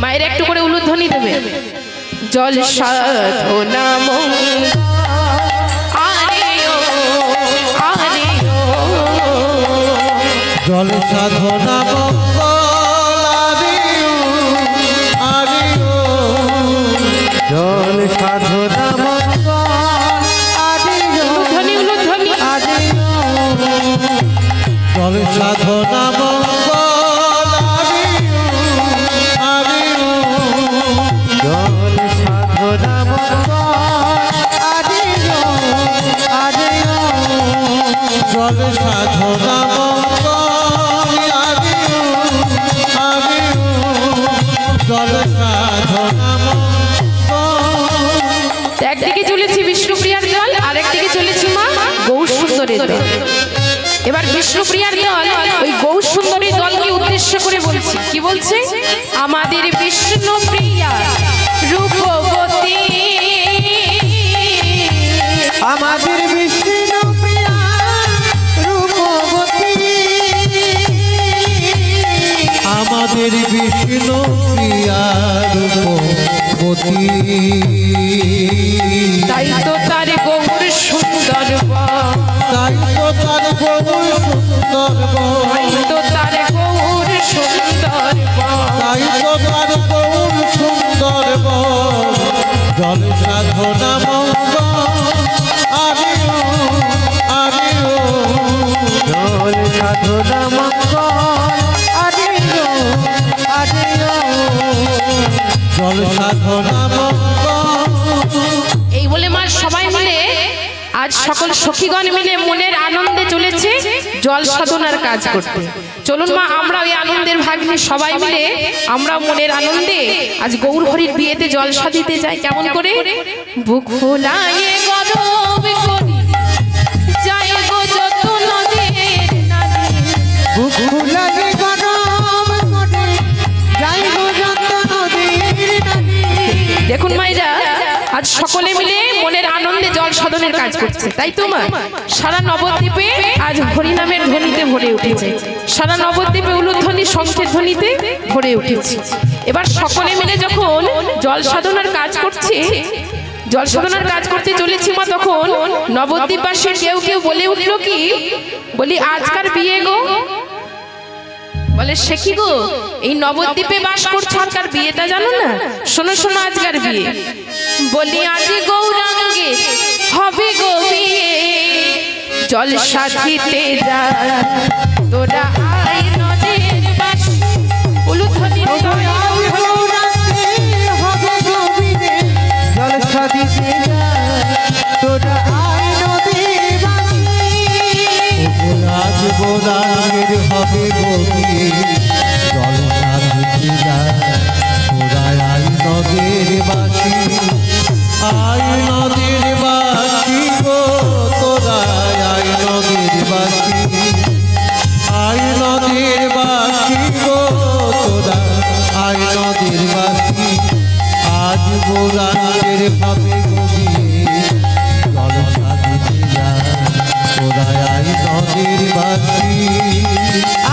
মায়ের একটু করে উলুধ্বনি দেবে জল সাধনা জল সাধনা জল সাধনা ধ্বনি উলুধ্বনি জল সাধনা জল সাধনা জল সাধনা জল সাধনা একদিকে চলেছি বিষ্ণুপ্রিয়ার দল আর একদিকে চলেছি মা গৌর সুন্দরের দল এবার বিষ্ণুপ্রিয়ার দল ওই গৌর সুন্দরের দলকে উদ্দেশ্য করে বলছি কি বলছে আমাদের বিষ্ণুপ্রিয়া রূপবতী আমাদের বিষ্ণু প্রিয়া রূপবতী আমাদের বিষ্ণু প্রিয়া রূপবতী তাই তো তার গৌর সুন্দর তাই তো তার গৌর সুন্দর তাই তো তার গৌর সুন্দর তাই তো তার গৌর সুন্দর জল সাধনা মঙ্গ আরিও আরিও জল সাধনা মঙ্গল আদিও আদিও জল সাধনা মঙ্গ এই বলে মা সবাই মিলে আজ সকল সখীগণ মিলে মনের আনন্দে চলেছে জল সাধনার কাজ করতে। চলুন মা, আমরা ওই আনন্দের ভাগ নিয়ে সবাই মিলে আমরা মনের আনন্দে আজ গৌর হরির বিয়েতে জলসা দিতে যাই। কেমন করে? বুক ফুলায়ে গরব করি যাই গো যত নদীর নাদী। বুক ফুলায়ে গরম করে যাই গো যত নদীর নদী। দেখুন মাইরা, আজ সকলে মিলে মনের আনন্দে জল সাধনের কাজ করছে, তাই তো মা? সারা নবদ্বীপে আজ হরিনামের ধ্বনিতে ভরে উঠেছে, সারা নবদ্বীপে উলুধ্বনি শঙ্খের ধ্বনিতে ভরে উঠেছে। এবার সকলে মিলে যখন জল সাধনার কাজ করছে, জল সাধনার কাজ করতে চলেছি মা, তখন নবদ্বীপবাসী কেউ কেউ বলে উঠলো কি, বলি আজকার বিয়ে গো। বলে সে কি গো, এই নবদ্বীপে বাস করছো, আজকার বিয়েটা জানো না? শোনো শোনো আজকার বিয়ে। বলি আজ গৌরাঙ্গে হবে গো বিয়ে, জলসা দিতে যা তোরা আয় নদের বাসী। উলুধ্বনি জলসা দিতে তোরা আয় নদীর বাসী। আজ গৌরাঙ্গের হবে গো বিয়ে, জলসা দিতে যা তোরা আয় নদের বাসী। আয় নদীর বাসী গো তোরা আয় নদীর বাসী। আয় নদীর বাসী গো তোরা আয় নদীর বাসী। আজ গৌরাঙ্গের হবে গো বিয়ে, জলসা দিতে যা তোরা আয় নদীর বাসী।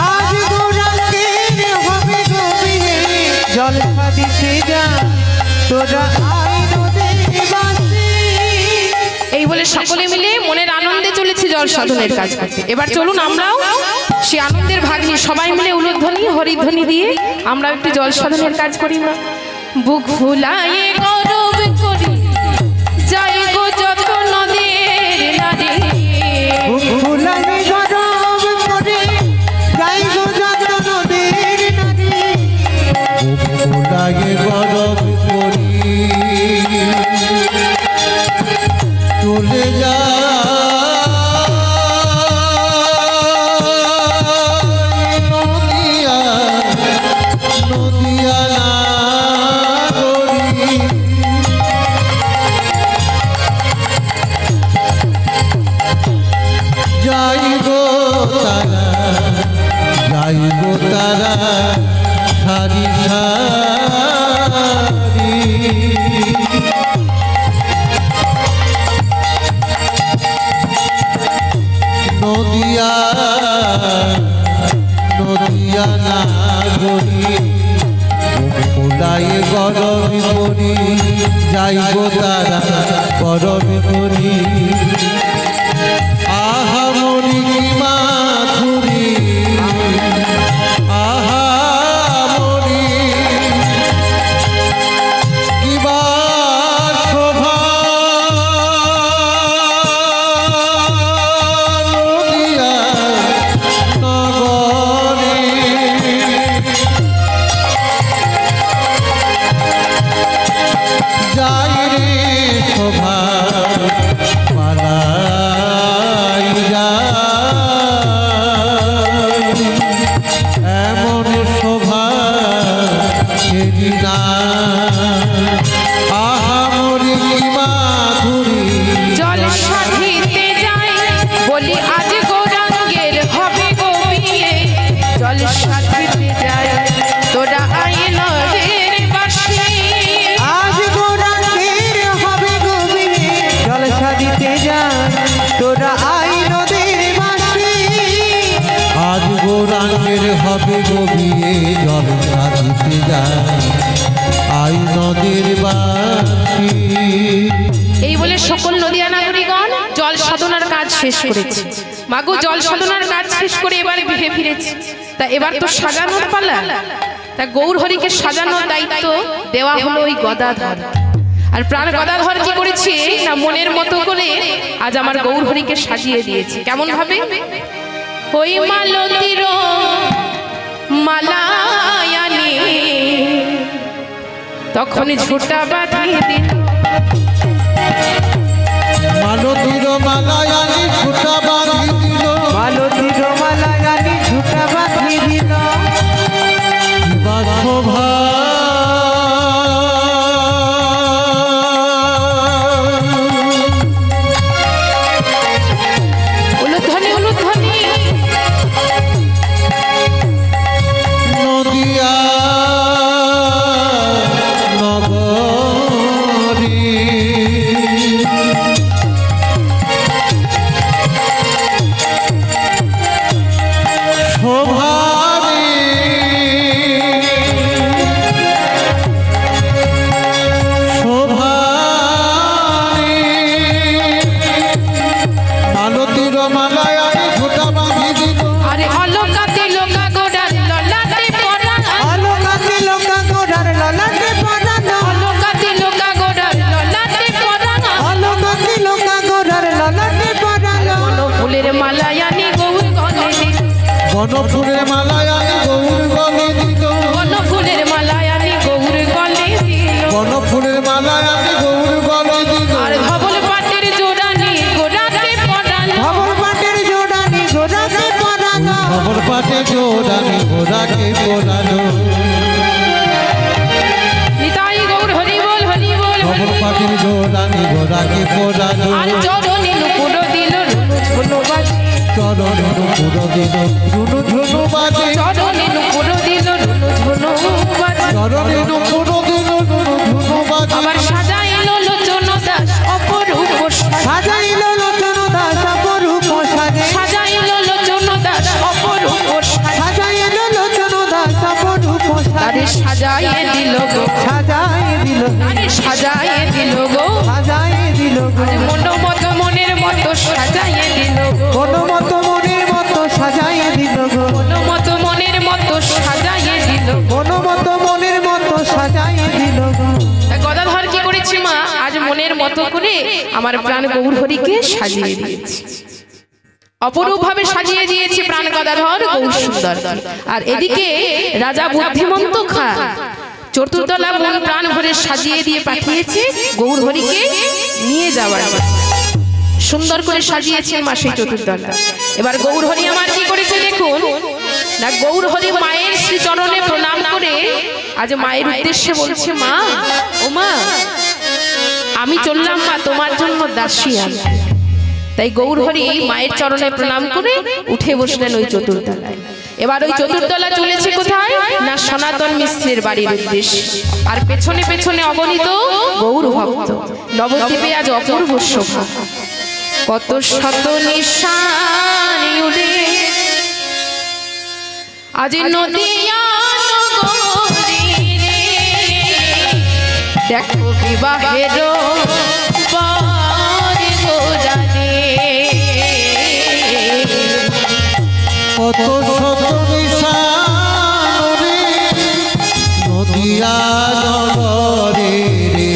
আজ গৌরাঙ্গের হবে গো বিয়ে, জলসা দিতে যা তোরা আয় নদীর বাসী। এই বলে সকলে মিলে মনের আনন্দে চলেছে জল সাধনের কাজ করতে। এবার চলুন আমরাও সে আনন্দের ভাগ নিয়ে সবাই মিলে উলুধ্বনি হরিধ্বনি দিয়ে আমরা একটু জল সাধনের কাজ করি না। বুক ফুলায়ে গরব করি যাই গো যত নদীর নাদী। বুক ফুলায়ে গরম করে যাই গো যত নদীর নদী। লাগে গরম করি চলে যা নদিয়া নদিয়া নাগরী। যাই গো তারা, যাই গো তারা সারি সারি। নদিয়া নদিয়া নাগরী, ফুলায়ে গরম করি যাই গো তারা গরম করি। আহা মরি কি মাধুরী, আহা মরি কিবার শোভা। নদিয়া নগরে যাই রে শোভা পালাই যায়। এমন শোভা কেনি না, আহা মরি কি মাধুরী। জলসা দিতে যাই বলি আজ গৌরাঙ্গের হবে গো বিয়ে, জলসা দিতে যাই তোরা আয় নদের বাসী। আজ গৌরাঙ্গের হবে গো বিয়ে, জলসা দিতে যা তোরা আয় নদীর বাসী। আজ গৌরাঙ্গের হবে গো বিয়ে, জলসা দিতে যা আই নদীর বাসী। এই বলে সকল নদিয়া নাগরিকগণ জল সাধনার কাজ শেষ করেছে। মাগো জল সাধনার কাজ শেষ করে এবার গৃহে ফিরেছে। তা এবার তো সাজানোর পালা। তা গৌর হরিকে সাজানোর দায়িত্ব দেওয়া হলো ওই গদাধর। আর প্রাণ গদাধর কি করেছে না, মনের মতো করে আজ আমার গৌর হরিকে সাজিয়ে দিয়েছে। কেমন ভাবে? ওই মালতীর মালায়ানি তখন ঝুটা বাঁধিয়ে দিল, মালতীর মালায়ানি ছুটা বাঁধি দিল মালতীর মালায়ানি ঝুটা বাঁধি দিল শোভা উলুধ্বনি উলুধ্বনি নদিয়া নগরী শোভারি শোভারি মালতীর মালায়ানি ঝুটা বাঁধি দিল আরে অলকাতে লোকা গোড়ার ললাটে পড়া আলোকাতে লোকা গোড়ার ললাটে পরানো অলকাতে লোকা গোড়ার ললাটে পড়া আলোকাতে লোকা গোড়ার ললাটে পরানো ফুলের মালায়ানি গৌর গলে দিল বনফুলের মালায়ানি গৌর গলে দিল ফুলের মালায়ানি গৌর গলে দিল বনফুলের মালায়ানি গৌর গলে দিল আর ধবল পাটের জোড়ানি গোড়াতে পড়ানো খবর পাটের জোড়ানি গোড়াতে পরানো খবর পাটে জোড়ানি ঘোড়াকে পোড়ানো নিতাই গৌর হরি বল খবর পাটের জোড়ানি ঘোড়াকে পোড়ানো আর চরণে নুপুর দিল ঝুনু বাজে চরণ পুরো দিল ঝুনু ঝুনু বাজে চরণে নুপুর দিল ঝুনু বাজে চরণে পুরো দিল ঝুনু ঝুনু বাজে আবার সাজাইল লোচন দাস অপরূপ সাজাইল লোচন দাস অপরূপ সাজে সাজাইল লোচন দাস অপরূপ সাজাইল লোচন দাস অপরূপ তারে সাজাইয়ে দিল গো সাজাই দিল তারে সাজাইয়ে দিল গো সাজাই দিল আরে মতো মনের মতো সাজাইয়ে দিল গো কোন মতো মনের মতো সাজাই দিল গো মতো মনের মতো সাজাইয়ে দিল কোন মতো মনের মতো সাজাই দিল গো তা গদাধর কি করেছে মা আজ মনের মতো করে আমার প্রাণ গৌর হরিকে সাজিয়ে দিয়েছে অপরূপ ভাবে সাজিয়ে দিয়েছে প্রাণ গদাধর গৌর সুন্দর আর এদিকে রাজা বুদ্ধিমন্ত খা চতুর্দলা মন প্রাণ ভরে সাজিয়ে দিয়ে পাঠিয়েছে গৌর হরিকে নিয়ে যাওয়ার সুন্দর করে সাজিয়েছেন মা সেই চতুর্দলা এবার গৌর হরি আমার কি করেছে দেখুন না গৌর হরি মায়ের শ্রী চরণে প্রণাম করে আজ মায়ের উদ্দেশ্যে বলছে মা ও মা আমি চললাম মা তোমার জন্য দাসী আনতে তাই গৌর হরি মায়ের চরণে প্রণাম করে উঠে বসলেন ওই চতুর্দলায় এবার ওই চতুর্দলা চলেছে কোথায় না সনাতন মিশ্রের বাড়ির উদ্দেশ্যে আর পেছনে পেছনে অগণিত গৌর ভক্ত নবদ্বীপে আজ অপূর্ব শোভা কত শত নিশান উড়ে আজ নদিয়া নগরী রে দেখো বিবাহের বার গোজানে কত শত নিশানে নদিয়া নগরে রে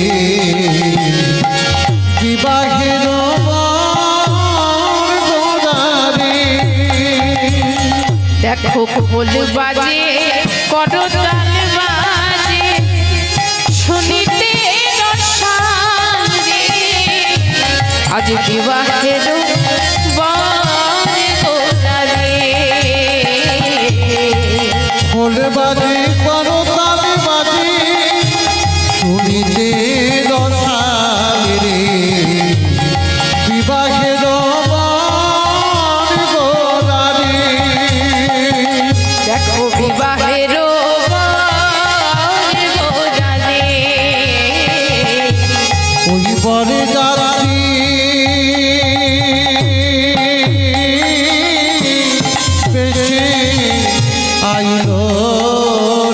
বিবাহের গোড়ারে দেখো খোল বাজে করতাল বাজে শুনিতে রসাল রে আজ বিবাহের বার গোজানে খোল বাজে করতাল বাজে শুনিতে রসাল রে বিবাহের বার গোড়ারে দেখো বিবাহের বার গোজানে ওই বরে যাত্রী বেশে আইল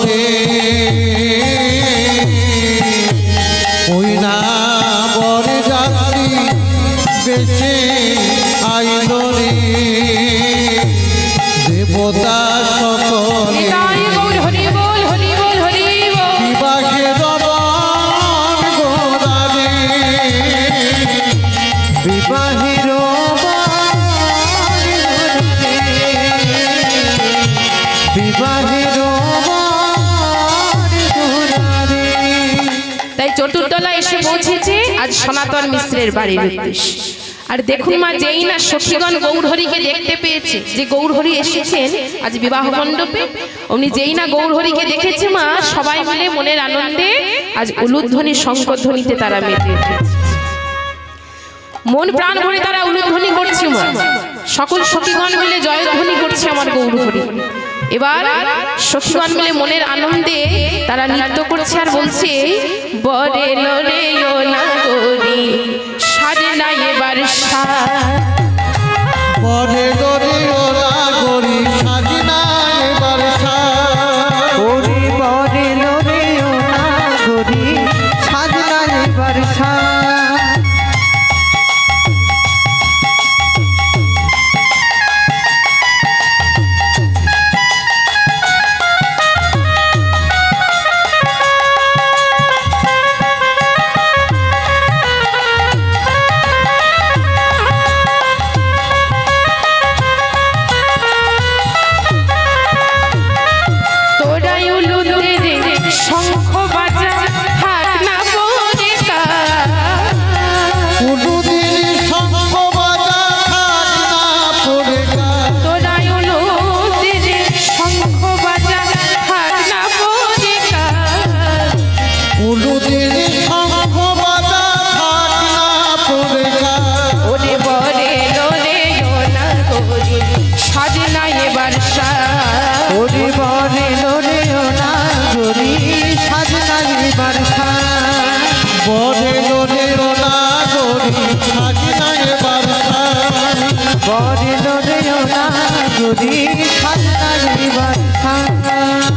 রে ওই না বরে যাত্রী বেশে আইল রে দেবতা সকলে নিতাই গৌর হরি বল হরি বল হরি বল বিবাহের বার গোড়ারে বিবাহের বিবাহের তাই চতুর্দলা এসে পৌঁছেছে আজ সনাতন মিশ্রের বাড়ির উদ্দেশ্যে আর দেখুন মা, যেই না সখীগণ গৌরহরিকে দেখতে পেয়েছে যে গৌরহরি এসেছেন আজ বিবাহ মণ্ডপে, অমনি যেই না গৌরহরিকে দেখেছে মা, সবাই মিলে মনের আনন্দে আজ উলুধ্বনি শঙ্খধ্বনিতে তারা মেতে উঠেছে। মন প্রাণ ভরে তারা উলুধ্বনি করছে মা, সকল সখীগণ মিলে জয়ধ্বনি করছে আমার গৌরহরি। এবার সখীগণ মিলে মনের আনন্দে তারা নৃত্য করছে আর বলছে, বরে লোরে ও নাগরি সাজে না এবার সাজ, বরে লোরে ও নাগরি সাজে না এবার সাজ, ওরে বরে লোরে ও নাগরি সাজে না এবার সাজ।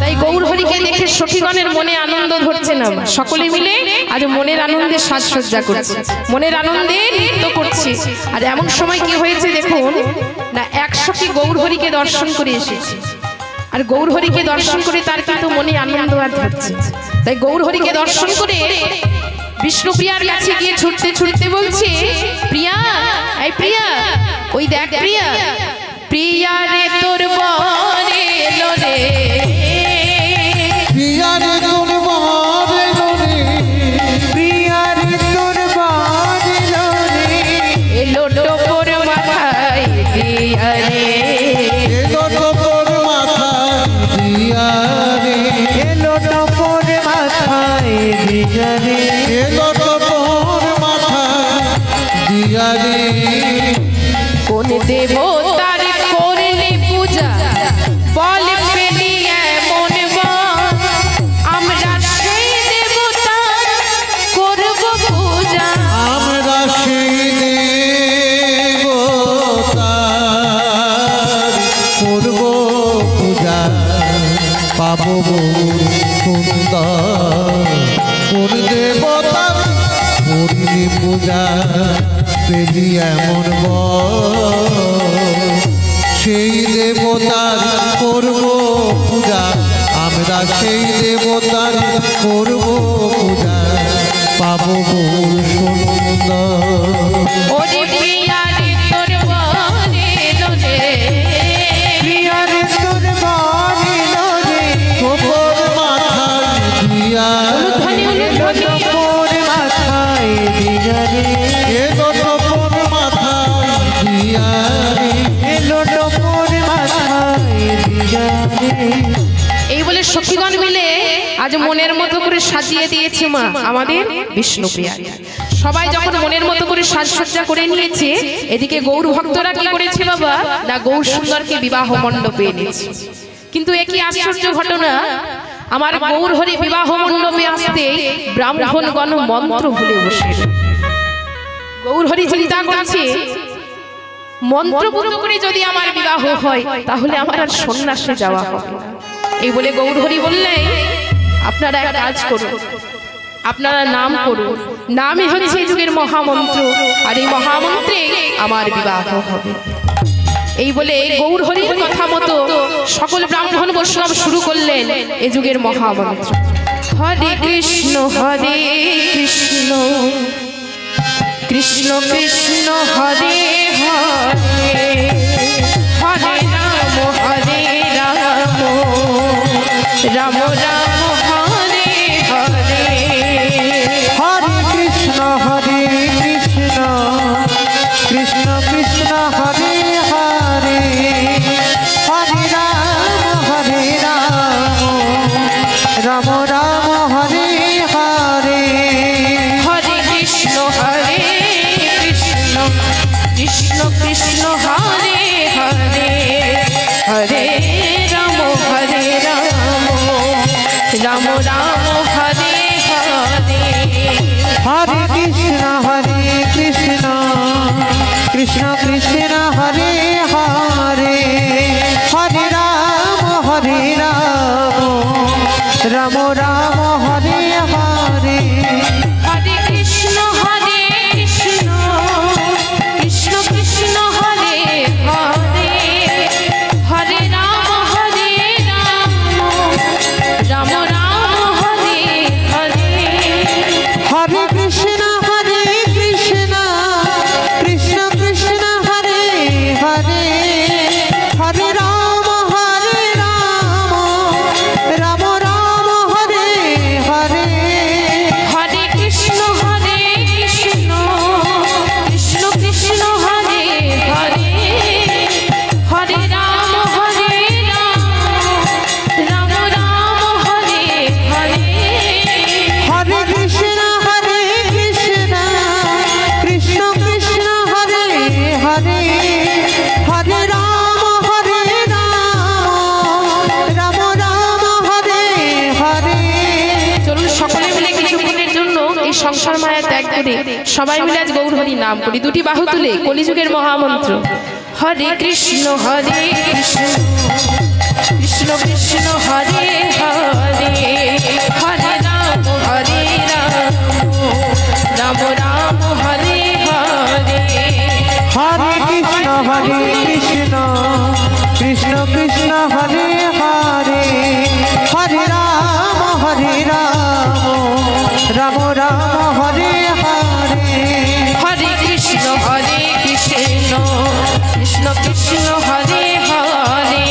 তাই গৌরহরিকে দেখে সখীগণের মনে আনন্দ ধরছে না, সকলে মিলে আজ মনের আনন্দে সাজসজ্জা করছে, মনের আনন্দে নৃত্য করছে। আর এমন সময় কি হয়েছে দেখুন না, এক সখী গৌরহরিকে দর্শন করে এসেছে, আর গৌরহরিকে দর্শন করে তার কিন্তু মনে আনন্দ আর ধরছে। তাই গৌরহরিকে দর্শন করে বিষ্ণুপ্রিয়ার কাছে গিয়ে ছুটতে ছুটতে বলছে, প্রিয়া, এই প্রিয়া, ওই দেখ প্রিয়া, প্রিয়া রে তোর বরে এলো রে, প্রিয়া রে তোর বরে এলো রে, প্রিয়া রে তোর বরে এলো রে, এলো টোপর মাথায় দিয়া রে, এলো টোপর মাথায় দিয়া রে, এলো টোপর মাথায় দিয়া রে, এলো টোপর মাথায় দিয়া রে। কোন দেবতার করলে পূজা বল পেলি এমন বল, আমরা সেই দেবতা করব পূজা, আমরা সেই দেবতার করব পূজা, পাবো সুন্দর। কোন দেবতার করলি পূজা পেলি এমন বর, সেই দেবতার করব পূজা, আমরা সেই দেবতার করব পূজা, পাবো সুন্দর। ওরে প্রিয়া রে তোর বরে এলো রে, প্রিয়া রে তোর বরে এলো রে, টোপর মাথায় দিয়া উলুধ্বনি উলুধ্বনি, টোপর মাথায় দিয়া রে, এলো টোপর মাথায় দিয়া রে, এলো টোপর মাথায় দিয়া রে। এই বলে সখীগণ মিলে আজ মনের মতো করে সাজিয়ে দিয়েছে মা আমাদের বিষ্ণুপ্রিয়া। সবাই যখন মনের মতো করে সাজসজ্জা করে নিয়েছে, এদিকে গৌর ভক্তরা কি করেছে বাবা না, গৌর সুন্দরকে বিবাহ মণ্ডপে এনেছে। কিন্তু একই আশ্চর্য ঘটনা, আমার গৌরহরি বিবাহ মণ্ডপে আসতে ব্রাহ্মণগণ মন্ত্র ভুলে বসে। গৌরহরি চিন্তা করছে, মন্ত্রপুত করে যদি আমার বিবাহ হয় তাহলে আমার আর সন্ন্যাসে যাওয়া হবে না। এই বলে গৌরহরি বললেন, আপনারা এক কাজ করুন, আপনারা নাম করুন, নামই হচ্ছে এই যুগের মহামন্ত্র, আর এই মহামন্ত্রে আমার বিবাহ হবে। এই বলে গৌরহরির কথা মতো সকল ব্রাহ্মণ বৈষ্ণব শুরু করলেন এ যুগের মহামন্ত্র, হরে কৃষ্ণ কৃষ্ণ কৃষ্ণ কৃষ্ণ হরে হরে, হরে রাম রাম রাম রাম হরে হরে, হরে কৃষ্ণ কৃষ্ণ রাম রাম হরে হরে হরে কৃষ্ণ কৃষ্ণ কৃষ্ণ হরে হরে হরে রাম রাম রাম হরে হরে হরে কৃষ্ণ কৃষ্ণ কৃষ্ণ হরে হরে হরে রাম রাম রাম হরে হরে হরে কৃষ্ণ কৃষ্ণ কৃষ্ণ হরে হরে হরে রাম রাম রাম হরে হরে হরে কৃষ্ণ কৃষ্ণ কৃষ্ণ হরে হরে হরে রাম রাম রাম হরে হরে হরে কৃষ্ণ কৃষ্ণ কৃষ্ণ হরে হরে হরে রাম রাম রাম হরে হরে চলুন সকলে মিলে কিছুক্ষণের জন্য এই সংসার মায়া ত্যাগ করে সবাই মিলে আজ গৌর হরি নাম করি। দুটি বাহু তুলে কলিযুগের মহামন্ত্র হরে কৃষ্ণ কৃষ্ণ কৃষ্ণ কৃষ্ণ হরে হরে হরে রাম রাম রাম হরে হরে হরে কৃষ্ণ কৃষ্ণ কৃষ্ণ হরে হরে হরে রাম রাম রাম হরে হরে হরে কৃষ্ণ কৃষ্ণ কৃষ্ণ কৃষ্ণ হরে হরে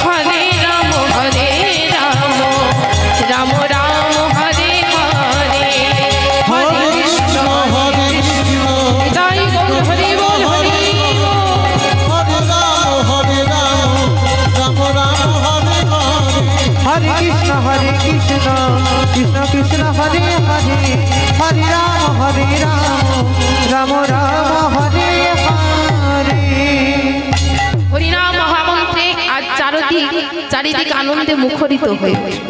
হরে রাম রাম রাম হরে হরে হরে কৃষ্ণ তাই গৌর হরি বল হরি হরে রাম রাম রাম হরে হরে হরে কৃষ্ণ কৃষ্ণ কৃষ্ণ হরে হরে হরে রাম রাম রাম হরে হরে হরিনাম মহামন্ত্রে আজ চারিদিক আনন্দে মুখরিত হয়ে উঠবে।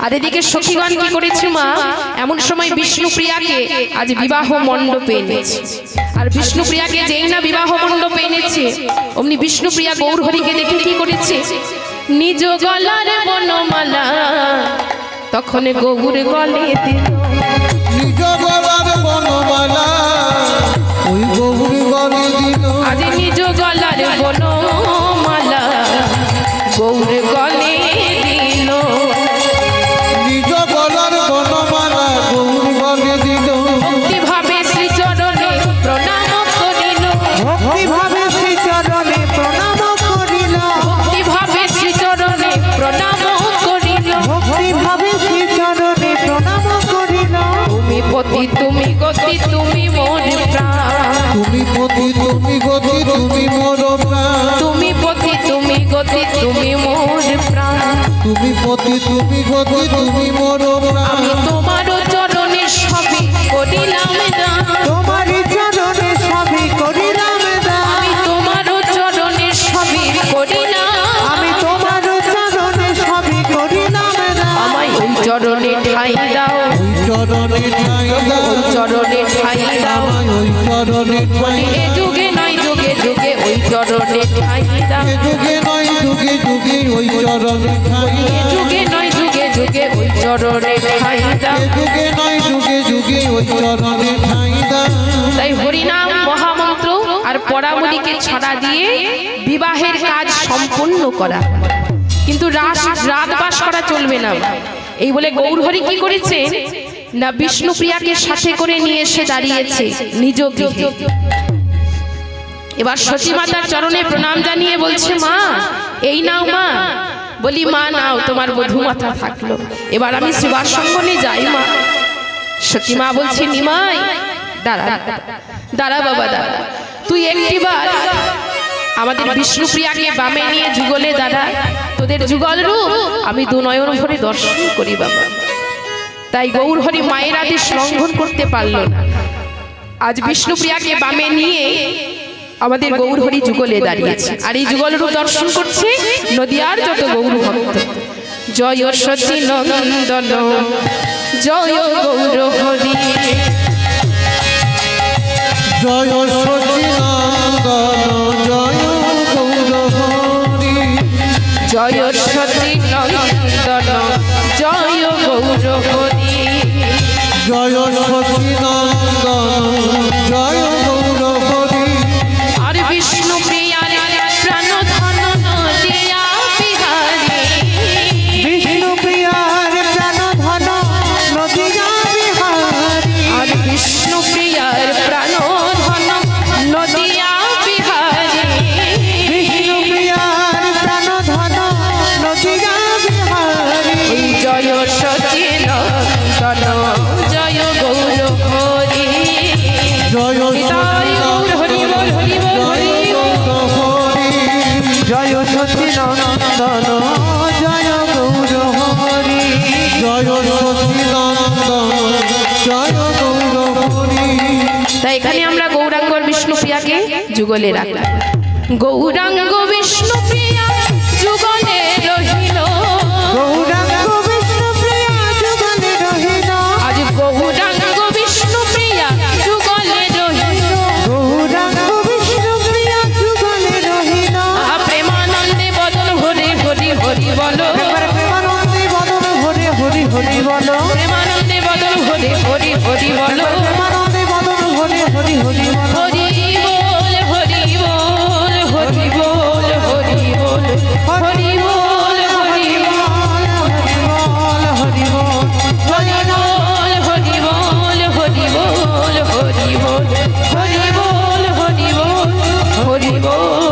আর এদিকে সখীগণ কি করেছে মা, এমন সময় বিষ্ণুপ্রিয়াকে আজ বিবাহ মণ্ডপে এনেছে। আর বিষ্ণুপ্রিয়াকে যেই না বিবাহ মণ্ডপে এনেছে, অমনি বিষ্ণুপ্রিয়া গৌর হরিকে দেখে কি করেছে, নিজ গলার বনমালা তখন গৌর গলে দিল। নিজ গলার বনমালা ওই গৌরী গলে দিল। আজ নিজ গলার বনমালা গৌর গলে দিল। নিজ গলার বনমালা গৌরী গলে দিল। ভক্তি ভাবে শ্রী চরণে প্রণাম করিল। ভক্তি ভাবে শ্রী চরণে প্রণাম করিল। ভক্তি ভাবে শ্রী চরণে প্রণাম করিল। ভক্তি ভাবে শ্রী চরণে প্রণাম করিল। তুমি পতি তুমি গতি তুমি মোর প্রাণ। তুমি পতি তুমি গতি তুমি মোর প্রাণ। তুমি পতি তুমি গতি তুমি মোর প্রাণ। তুমি পতি তুমি গতি তুমি মোর প্রাণ। আমি তোমার চরণে সবই করিলাম দান। তোমার চরণে সবই করিলাম দান। আমি তোমার চরণে সবই করিলাম। আমি তোমার চরণে সবই করিলাম দান। আমায় ওই চরণে ঠাঁই দাও। ওই চরণে ঠাঁই দাও। ওই চরণে ঠাঁই দাও। আমায় ওই চরণে ঠাঁই এ যুগে নয় যুগে যুগে ওই চরণে ঠাঁই দাও। এ যুগে নয় যুগে যুগে ওই চরণে ঠাঁই এ দাও। যুগে নয় যুগে যুগে ওই চরণে ঠাঁই দাও। এ যুগে নয় যুগে যুগে ওই চরণে ঠাঁই দাও। তাই হরিনাম মহামন্ত্র আর পরামণিকে ছড়া দিয়ে বিবাহের কাজ সম্পূর্ণ করা, কিন্তু রাত বাস করা চলবে না। এই বলে গৌর হরি কি করেছে না, বিষ্ণুপ্রিয়াকে সাথে করে নিয়ে এসে দাঁড়িয়েছে নিজ গৃহে। এবার সতী মাতার চরণে প্রণাম জানিয়ে বলছে, মা এই নাও মা। বলি মা নাও, তোমার বধূ মাতা থাকলো, এবার আমি সেবার সঙ্গনে যাই মা। সতী মা বলছে, নিমাই দাঁড়া দাঁড়া বাবা দাঁড়া, তুই একটিবার আমাদের বিষ্ণুপ্রিয়াকে বামে নিয়ে যুগলে দাঁড়া, তোদের যুগল রূপ আমি দু নয়ন ভরে দর্শন করি বাবা। তাই গৌর হরি মায়ের আদেশ লঙ্ঘন করতে পারল না। আজ বিষ্ণুপ্রিয়াকে বামে নিয়ে আমাদের গৌর হরি যুগলে দাঁড়িয়েছে, আর এই যুগল রূপ দর্শন করছে নদিয়ার যত গৌর ভক্ত। জয় সচি নন্দন জয় গৌর হরি জয় সচিনন্দন জয় গৌর হরি জয় সচি নন্দন জয় গৌর হরি জয় সচিনন্দন জয় গৌর হরি আর বিষ্ণু প্রিয়ার প্রাণ ধন নদিয়া বিহারী বিষ্ণু প্রিয়ার প্রাণ ধন নদিয়া বিহারী আর বিষ্ণু প্রিয়ার প্রাণ ধন নদিয়া বিহারী বিষ্ণু প্রিয়ার প্রাণ ধন নদিয়া বিহারী জয় সচিন জয় গৌর হরি জয় জয় গৌর হরি বল হরি বল হরি গৌর হরি জয় সচিনন্দন জয় গৌর হরি জয় সচিনন্দন জয় গৌর হরি। তাই এখানে আমরা গৌরাঙ্গ আর বিষ্ণুপ্রিয়াকে যুগলে রাখলাম। গৌরাঙ্গ বিষ্ণুপ্রিয়া যুগলে রহিল গৌরাঙ্গ বিষ্ণু প্রিয়া যুগলে রহিল আজ গৌরাঙ্গ বিষ্ণুপ্রিয়া যুগলে রহিল গৌরাঙ্গ বিষ্ণু প্রিয়া যুগলে রহিল প্রেমানন্দে বদন হরি হরি হরি বলো প্রেমানন্দে বদন হরি হরি হরি বলো প্রেমানন্দে বদন হরি হরি হরি বলো প্রেমানন্দে বদন হরি হরি হরি বলো হরি বল হরি বল হরি বল হরি বল হরি বল হরি বল হরি বল হরি বল হরি বল হরি বল হরি বল হরি বল হরি বল হরি বল হরি বল